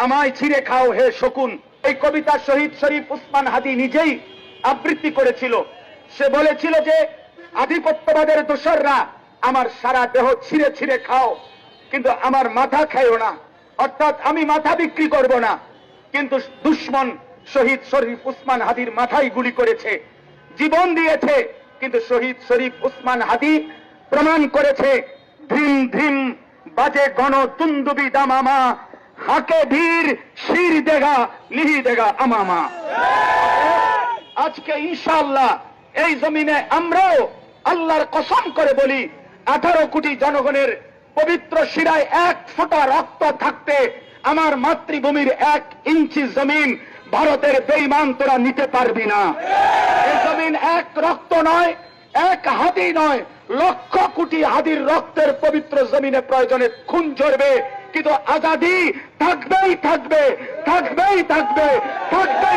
আমায় ছিঁড়ে খাও হে শকুন। এই কবিতা শহীদ শরীফ উসমান হাদি নিজেই আবৃত্তি করেছিল। সে বলেছিল যে আধিপত্যবাদের দোসররা আমার সারা দেহ ছিঁড়ে ছিঁড়ে খাও, কিন্তু আমার মাথা খাইও না, অর্থাৎ আমি মাথা বিক্রি করব না। কিন্তু দুশ্মন শহীদ শরীফ উসমান হাদির মাথায় গুলি করেছে, জীবন দিয়েছে, কিন্তু শহীদ শরীফ উসমান হাদি প্রমাণ করেছে ধ্রিম ধ্রিম বাজে গণ তুন্দুবি দামামা, হাকে ধীর শির দেগা লিহি দেগা আমামা। আজকে ইনশাআল্লাহ এই জমিনে আমরাও আল্লাহর কসম করে বলি, 18 কোটি জনগণের পবিত্র শিরায় 1 ফোঁটা রক্ত থাকতে আমার মাতৃভূমির 1 ইঞ্চি জমিন ভারতের বেঈমান তোরা নিতে পারবি না। এই জমিন 1 রক্ত নয়, 1 হাদি নয়, লক্ষ কোটি হাদির রক্তের পবিত্র জমিনে প্রয়োজনে খুন ঝরবে, কিন্তু আজাদি থাকবেই থাকবে, থাকবেই থাকবে, থাকবে